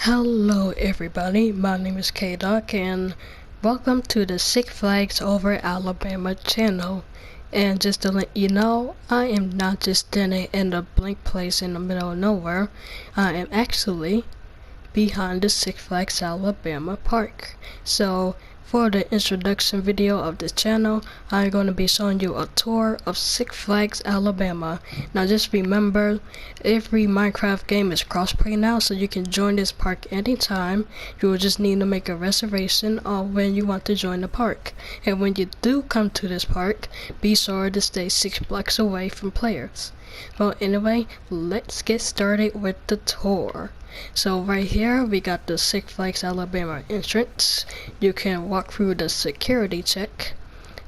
Hello everybody, my name is K-Doc and welcome to the Six Flags Over Alabama channel. And just to let you know, I am not just standing in a blank place in the middle of nowhere. I am actually behind the Six Flags Alabama park. So for the introduction video of this channel, I'm going to be showing you a tour of Six Flags Alabama. Now just remember, every Minecraft game is crossplay now, so you can join this park anytime. You will just need to make a reservation on when you want to join the park. And when you do come to this park, be sure to stay 6 blocks away from players. Well, anyway, let's get started with the tour. So right here we got the Six Flags Alabama entrance. You can walk through the security check.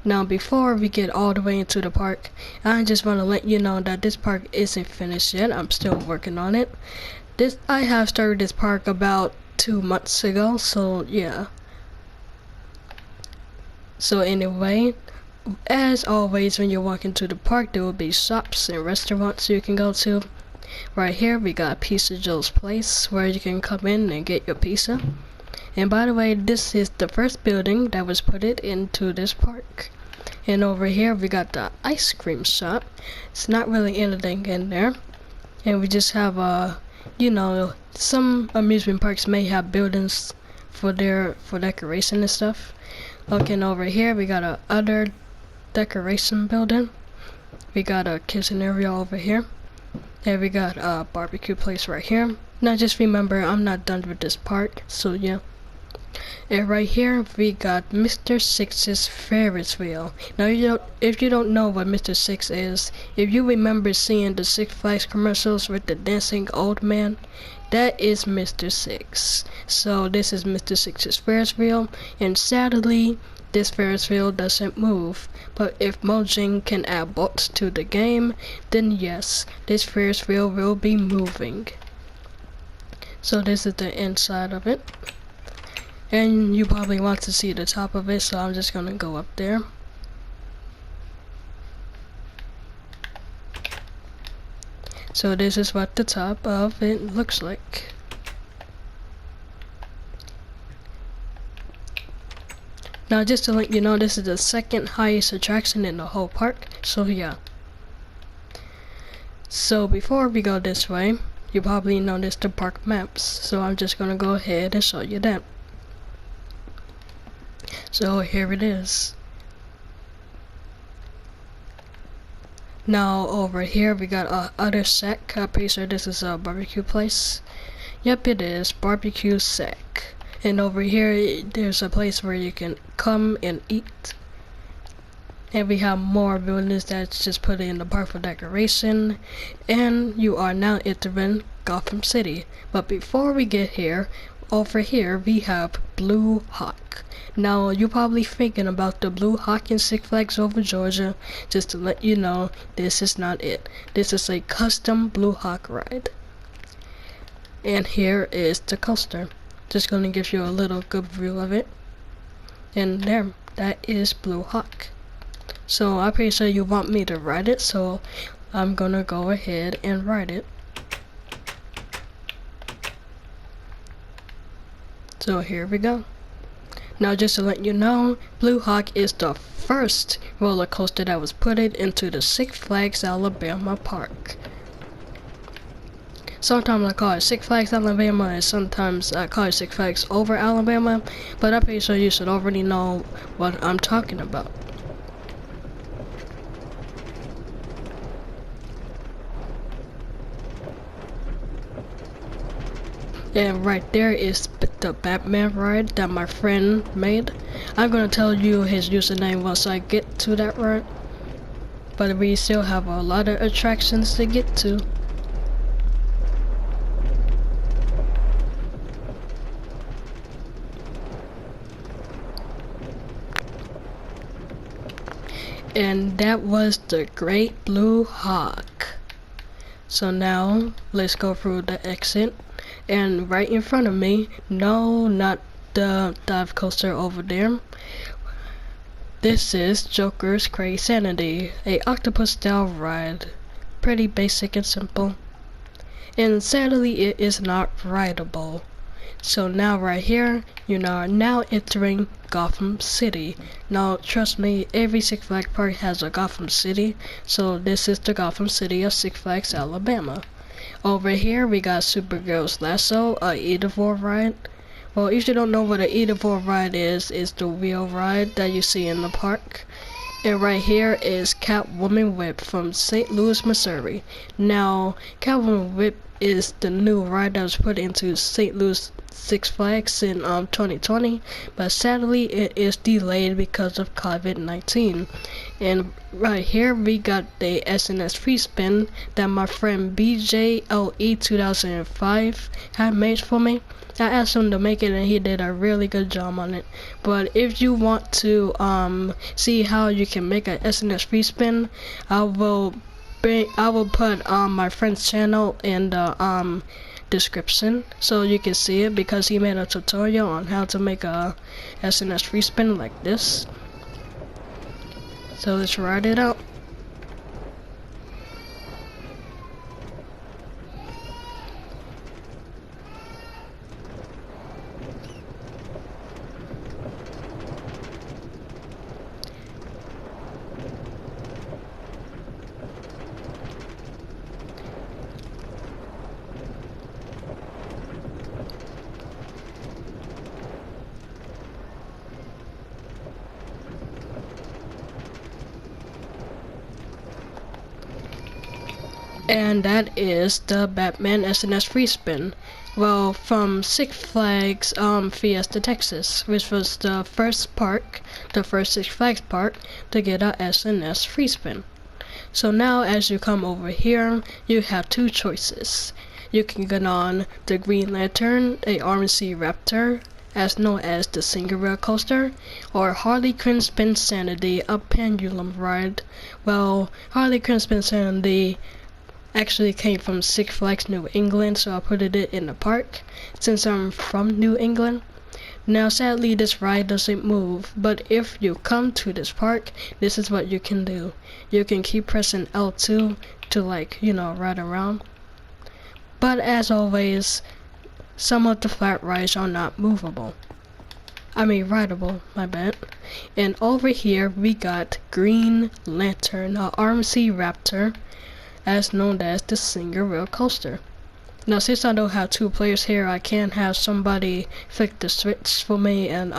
Now before we get all the way into the park, I just want to let you know that this park isn't finished yet. I'm still working on it. I have started this park about 2 months ago, so yeah. So anyway, as always, when you walk into the park, there will be shops and restaurants you can go to. Right here we got Pizza Joe's Place, where you can come in and get your pizza. And by the way, this is the first building that was put into this park. And over here we got the ice cream shop. It's not really anything in there. And we just have some amusement parks may have buildings for decoration and stuff. Looking over here we got a other decoration building. We got a kitchen area over here. And we got a barbecue place right here. Now just remember, I'm not done with this park, so yeah. And right here we got Mr. Six's Ferris wheel. Now if you don't know what Mr. Six is, if you remember seeing the Six Flags commercials with the dancing old man, that is Mr. Six. So this is Mr. Six's Ferris wheel, and sadly this Ferris wheel doesn't move, but if Mojang can add bots to the game, then yes, this Ferris wheel will be moving. So this is the inside of it, and you probably want to see the top of it, so I'm just gonna go up there. So this is what the top of it looks like. Now just to let you know, this is the second highest attraction in the whole park, so yeah. So before we go this way, you probably noticed the park maps, so I'm just gonna go ahead and show you that. So here it is. Now over here we got a other shack. I'm pretty sure this is a barbecue place. Yep, it is barbecue shack. And over here there's a place where you can come and eat. And we have more buildings that's just put in the park for decoration. And you are now entering Gotham City. But before we get here, over here we have Blue Hawk. Now you're probably thinking about the Blue Hawk in Six Flags Over Georgia. Just to let you know, this is not it. This is a custom Blue Hawk ride. And here is the coaster. Just gonna give you a little good view of it. And there, that is Blue Hawk. So I'm pretty sure you want me to ride it, so I'm gonna go ahead and ride it. So here we go. Now just to let you know, Blue Hawk is the first roller coaster that was put into the Six Flags Alabama park. Sometimes I call it Six Flags Alabama, and sometimes I call it Six Flags Over Alabama, but I'm pretty sure you should already know what I'm talking about. And right there is the Batman ride that my friend made. I'm gonna tell you his username once I get to that ride, but we still have a lot of attractions to get to. And that was the Great Blue Hawk. So now let's go through the exit, and right in front of me, no, not the dive coaster over there, this is Joker's Crazy, a octopus style ride. Pretty basic and simple. And sadly it is not rideable. So now right here, you are now entering Gotham City. Now trust me, every Six Flags park has a Gotham City, so this is the Gotham City of Six Flags Alabama. Over here we got Supergirl's Lasso, a Edivore ride. Well, if you don't know what an Edivore ride is, it's the wheel ride that you see in the park. And right here is Catwoman Whip from St. Louis, Missouri. Now, Catwoman Whip is the new ride that was put into St. Louis Six Flags in 2020, but sadly it is delayed because of COVID-19. And right here we got the SNS free spin that my friend BJLE 2005 had made for me. I asked him to make it and he did a really good job on it. But if you want to see how you can make an SNS free spin, I will put my friend's channel in the description so you can see it, because he made a tutorial on how to make a SNS free spin like this. So let's write it out. And that is the Batman SNS free spin. Well, from Six Flags Fiesta Texas, which was the first Six Flags park to get a SNS free spin. So now as you come over here, you have two choices. You can get on the Green Lantern, a RMC Raptor, as known as the Single Coaster, or Harley Quinn Spin Sanity, a pendulum ride. Well, Harley Quinn Spin Sanity actually came from Six Flags New England, so I put it in the park since I'm from New England. Now sadly this ride doesn't move, but if you come to this park, this is what you can do. You can keep pressing L2 to ride around. But as always, some of the flat rides are not movable. Rideable, my bad. And over here we got Green Lantern, a RMC Raptor, as known as the Single Rail Coaster. Now since I don't have two players here, I can't have somebody flick the switch for me and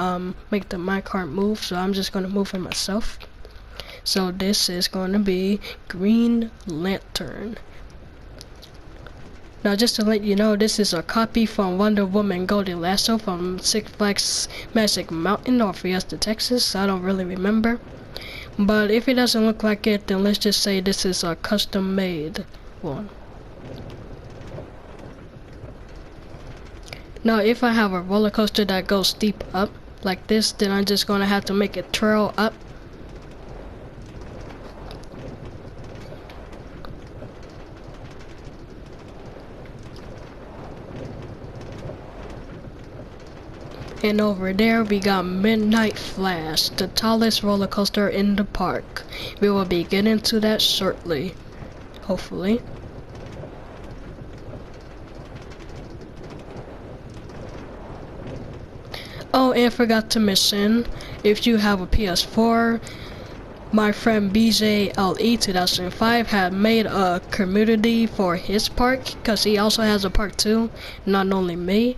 make the minecart move, so I'm just gonna move it myself. So this is gonna be Green Lantern. Now just to let you know, this is a copy from Wonder Woman Golden Lasso from Six Flags Magic Mountain or Fiesta Texas, I don't really remember. But if it doesn't look like it, then let's just say this is a custom made one. Now if I have a roller coaster that goes steep up like this, then I'm just gonna have to make it twirl up. And over there we got Midnight Flash, the tallest roller coaster in the park. We will be getting to that shortly, hopefully. Oh, and forgot to mention, if you have a PS4, my friend BJLE 2005 had made a community for his park, because he also has a park too, not only me.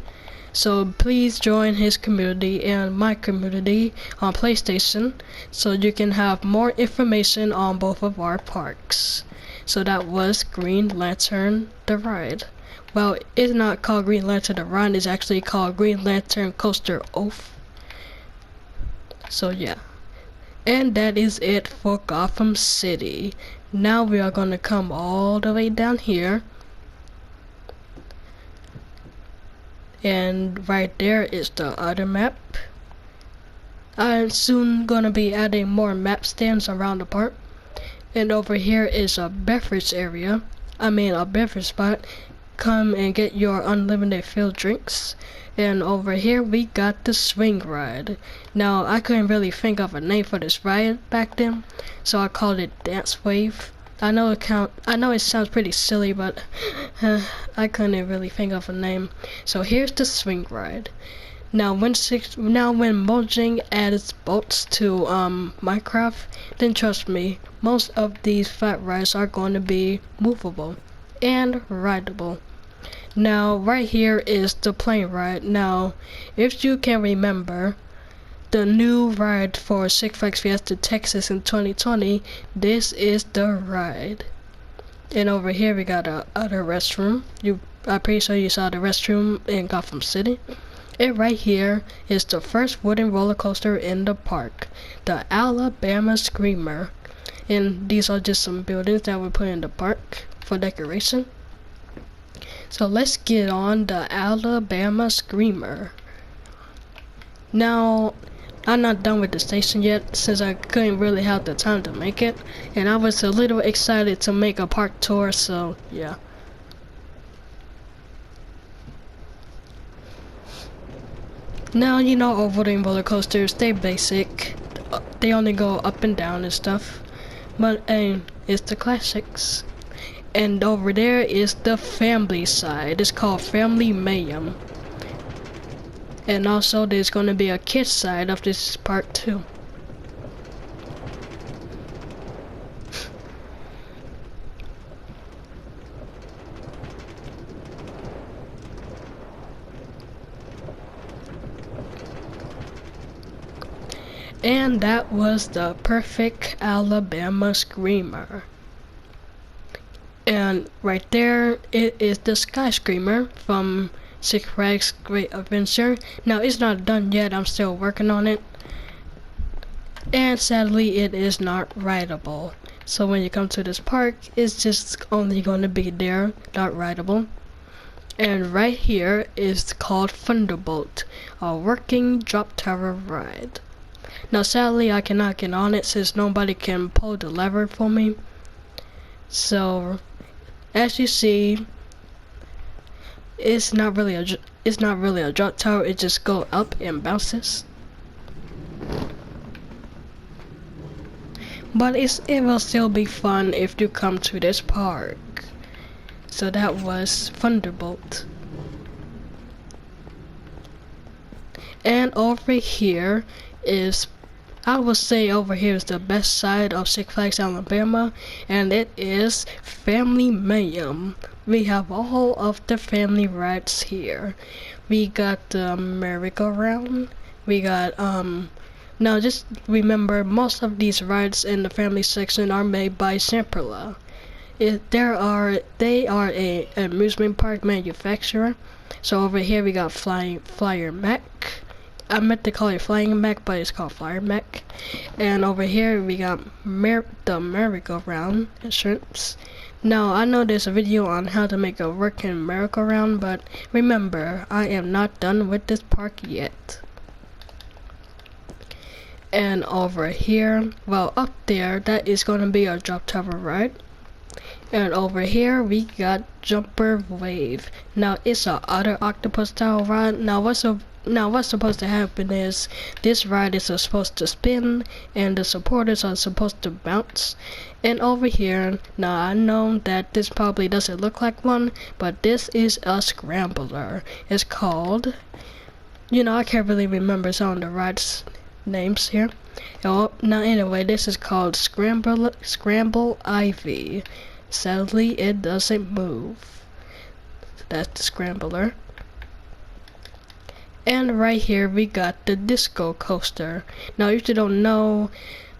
So please join his community and my community on PlayStation so you can have more information on both of our parks. So that was Green Lantern the ride. Well, it's not called Green Lantern the ride, it's actually called Green Lantern Coaster Oath. So yeah. And that is it for Gotham City. Now we are gonna come all the way down here. And right there is the other map. I'm soon gonna be adding more map stands around the park. And over here is a beverage area. A beverage spot. Come and get your unlimited filled drinks. And over here we got the swing ride. Now I couldn't really think of a name for this ride back then, so I called it Dance Wave. I know it sounds pretty silly, but I couldn't really think of a name. So here's the swing ride. Now when Mojang adds boats to Minecraft, then trust me, most of these flat rides are going to be movable and rideable. Now right here is the plane ride. Now if you can remember the new ride for Six Flags Fiesta Texas in 2020, this is the ride. And over here we got a other restroom. I'm pretty sure you saw the restroom in Gotham City. And right here is the first wooden roller coaster in the park, the Alabama Screamer. And these are just some buildings that we put in the park for decoration. So let's get on the Alabama Screamer. Now, I'm not done with the station yet since I couldn't really have the time to make it. And I was a little excited to make a park tour, so yeah. Now, you know, wooden roller coasters, they're basic. They only go up and down and stuff. But it's the classics. And over there is the family side. It's called Family Mayhem. And also there's gonna be a kids side of this part too. And that was the perfect Alabama Screamer. And right there, it is the Sky Screamer from Six Flags Great Adventure. Now, it's not done yet. I'm still working on it. And sadly, it is not rideable. So when you come to this park, it's just only going to be there, not rideable. And right here is called Thunderbolt, a working drop tower ride. Now sadly I cannot get on it since nobody can pull the lever for me. So as you see, it's not really a drop tower, it just goes up and bounces. But it will still be fun if you come to this park. So that was Thunderbolt. And over here is, I would say over here is the best side of Six Flags Alabama, and it is Family Mayhem. We have all of the family rides here. We got the merry-go-round. We got now just remember, most of these rides in the family section are made by Semperla. They are a amusement park manufacturer. So over here we got Flyer Mac. I meant to call it Flying Mac, but it's called Flyer Mac. And over here we got the merry-go-round insurance. Now I know there's a video on how to make a working merry-go-round, but remember, I am not done with this park yet. And over here, well, up there, that is going to be our drop tower ride. And over here we got Jumper Wave. Now it's a other octopus style ride. Now what's supposed to happen is this ride is supposed to spin and the supporters are supposed to bounce. And over here, now I know that this probably doesn't look like one, but this is a scrambler. It's called, I can't really remember some of the rides names here. Now anyway, this is called Scramble Ivy. Sadly, it doesn't move. That's the scrambler. And right here we got the disco coaster. Now if you don't know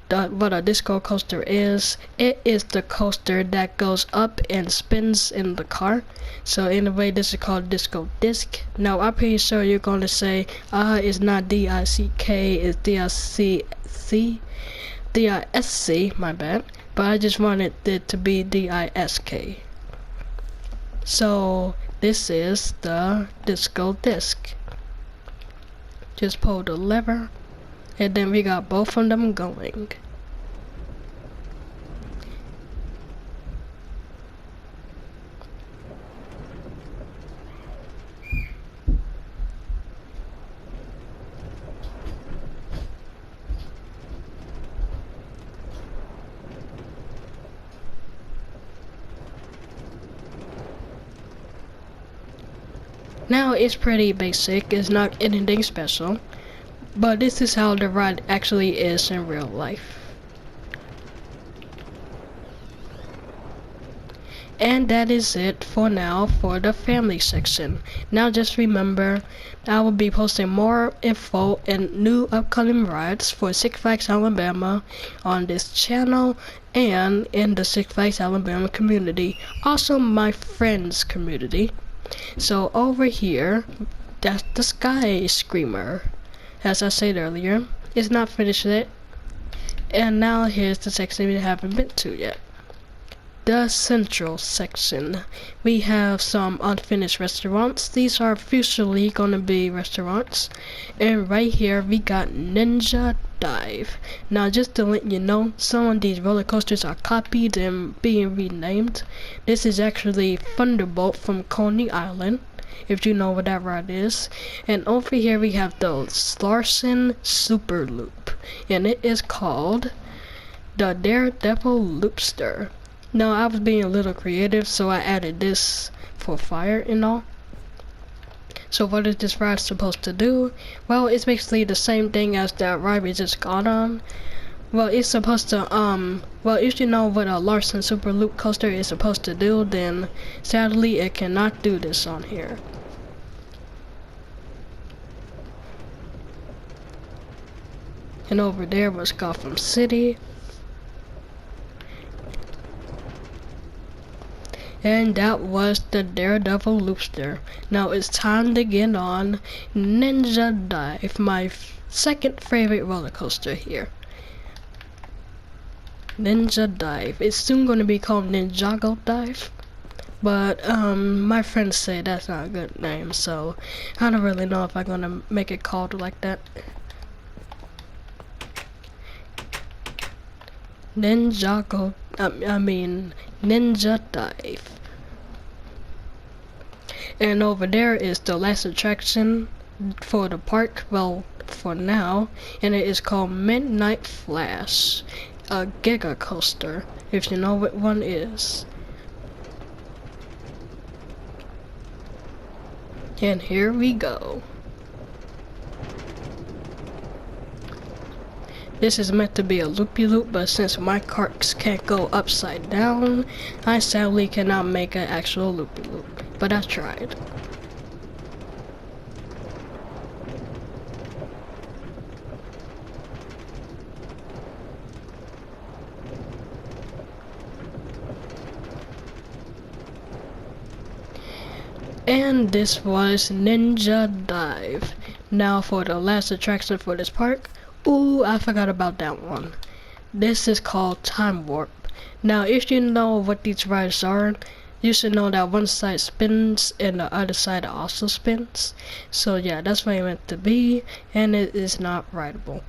what a disco coaster is, it is the coaster that goes up and spins in the car. So anyway, this is called disco disc. Now I'm pretty sure you're going to say, it's not D-I-C-K, it's D-I-C-C, D-I-S-C, my bad. But I just wanted it to be D-I-S-K. So this is the disco disc. Just pull the lever, and then we got both of them going. Now it's pretty basic, it's not anything special, but this is how the ride actually is in real life. And that is it for now for the family section. Now just remember, I will be posting more info and new upcoming rides for Six Flags Alabama on this channel and in the Six Flags Alabama community. Also my friends community. So over here, that's the Sky Screamer. As I said earlier, it's not finished yet. And now here's the section we haven't been to yet. The central section. We have some unfinished restaurants. These are futurely gonna be restaurants. And right here we got Ninja Dive. Now just to let you know, some of these roller coasters are copied and being renamed. This is actually Thunderbolt from Coney Island, if you know what that ride is. And over here we have the Larson Super Loop, and it is called the Daredevil Loopster. Now I was being a little creative, so I added this for fire and all. So what is this ride supposed to do? Well, it's basically the same thing as that ride we just got on. Well, it's supposed to, well, if you know what a Larson Super Loop coaster is supposed to do, then sadly it cannot do this on here. And over there was Gotham City. And that was the Daredevil Loopster. Now it's time to get on Ninja Dive, my second favorite roller coaster here. Ninja Dive. It's soon going to be called Ninjago Dive, but my friends say that's not a good name, so I don't really know if I'm going to make it called like that. Ninjago, Ninja Dive. And over there is the last attraction for the park, well, for now, and it is called Midnight Flash, a Giga Coaster, if you know what one is. And here we go. This is meant to be a loopy-loop, but since my carts can't go upside down, I sadly cannot make an actual loopy-loop, but I tried. And this was Ninja Dive. Now for the last attraction for this park. Ooh, I forgot about that one. This is called Time Warp. Now, if you know what these rides are, you should know that one side spins and the other side also spins. So yeah, that's what it meant to be, and it is not rideable.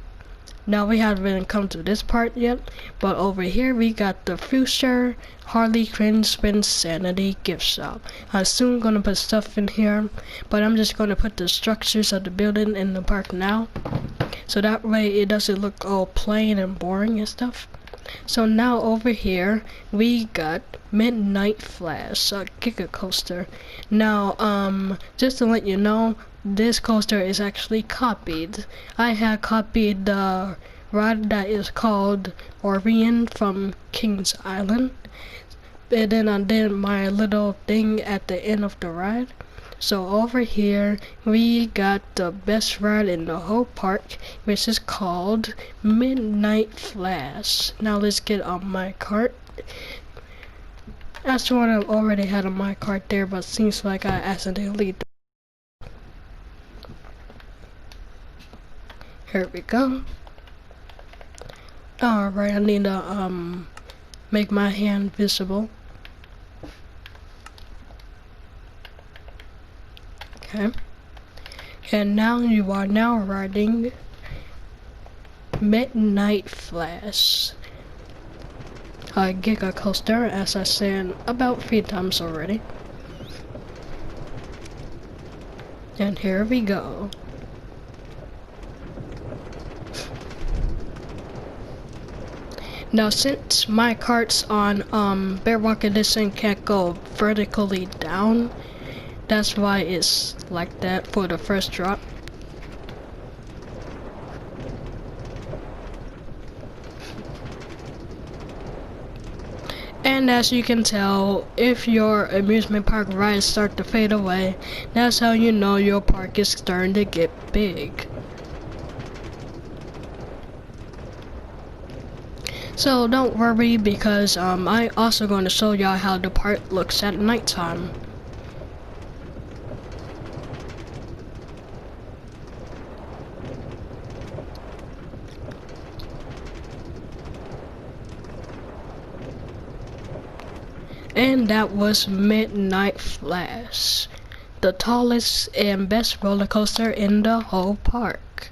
Now we haven't even come to this part yet, but over here we got the Future Harley Quinn Spin Sanity gift shop. I'm soon gonna put stuff in here, but I'm just gonna put the structures of the building in the park now, so that way it doesn't look all plain and boring and stuff. So now over here we got Midnight Flash, a Giga Coaster. Now just to let you know, this coaster is actually copied. I had copied the ride that is called Orion from Kings Island, and then I did my little thing at the end of the ride. So over here we got the best ride in the whole park, which is called Midnight Flash. Now let's get on my cart. That's what I already had on my cart there, but seems like I accidentally. Here we go. Alright, I need to make my hand visible. Okay. And now you are now riding Midnight Flash, a Giga Coaster, as I said about 3 times already. And here we go. Now since my carts on Bear Walk Edition can't go vertically down, That's why it's like that for the first drop. And as you can tell, if your amusement park rides start to fade away, that's how you know your park is starting to get big. So don't worry, because I also going to show y'all how the park looks at nighttime. And that was Midnight Flash, the tallest and best roller coaster in the whole park.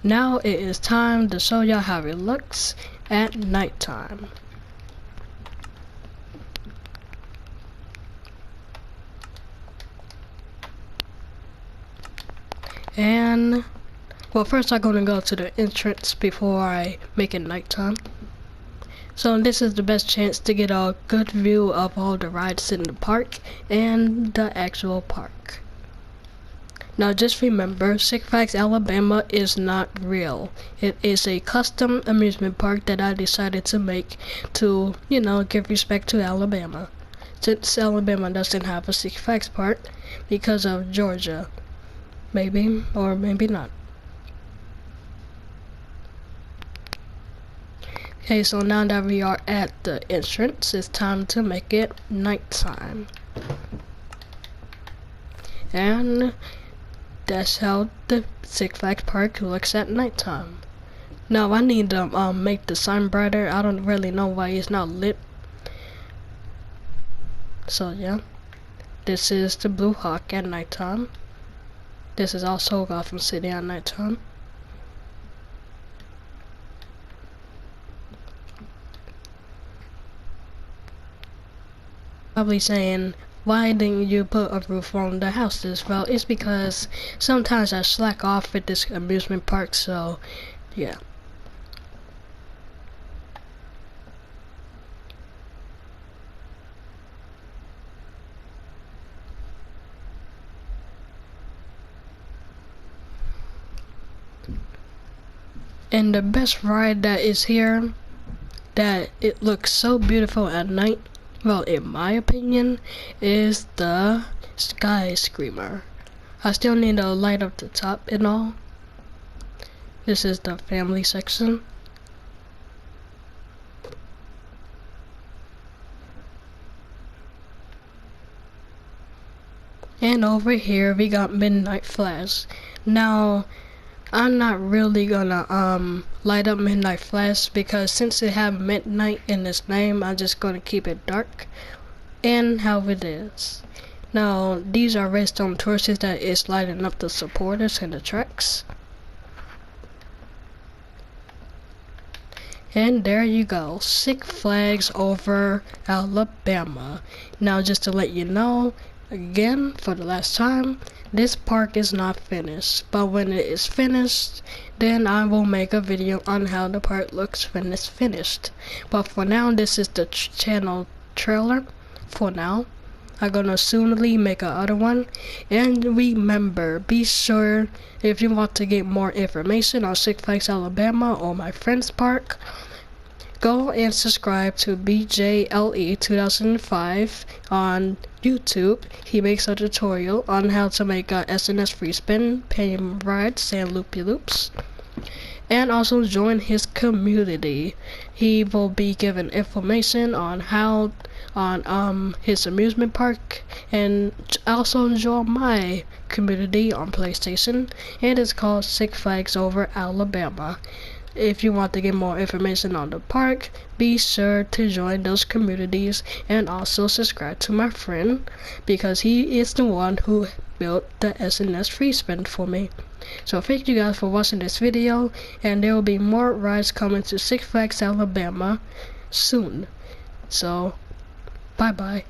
Now it is time to show y'all how it looks at nighttime. And well, first I'm gonna go to the entrance before I make it nighttime. So this is the best chance to get a good view of all the rides in the park and the actual park. Now just remember, Six Flags Alabama is not real. It is a custom amusement park that I decided to make to, you know, give respect to Alabama. Since Alabama doesn't have a Six Flags park because of Georgia. Maybe, or maybe not. Okay, so now that we are at the entrance, it's time to make it nighttime. And that's how the Six Flags Park looks at nighttime. Now I need to make the sign brighter. I don't really know why it's not lit. So yeah, this is the Blue Hawk at nighttime. This is also Gotham City at nighttime. Probably saying, why didn't you put a roof on the houses? Well, it's because sometimes I slack off at this amusement park, so yeah. And the best ride that is here, that it looks so beautiful at night, well, in my opinion, is the Sky Screamer. I still need to light up the top and all. This is the family section. And over here we got Midnight Flash. Now I'm not really gonna light up Midnight Flash because since it have midnight in its name, I'm just gonna keep it dark and how it is. Now these are redstone torches that is lighting up the supporters and the tracks. And there you go, Six Flags over Alabama. Now just to let you know, again, for the last time, this park is not finished, but when it is finished, then I will make a video on how the park looks when it's finished. But for now, this is the channel trailer. For now, I'm gonna soonly make another one. And remember, be sure, if you want to get more information on Six Flags Alabama or my friend's park, go and subscribe to BJLE 2005 on YouTube. He makes a tutorial on how to make a SNS free spin, penny rides, and loopy loops. And also join his community. He will be given information on how his amusement park, and also join my community on PlayStation. It is called Six Flags Over Alabama. If you want to get more information on the park, be sure to join those communities and also subscribe to my friend because he is the one who built the SNS free spin for me. So thank you guys for watching this video, and there will be more rides coming to Six Flags Alabama soon. So bye bye.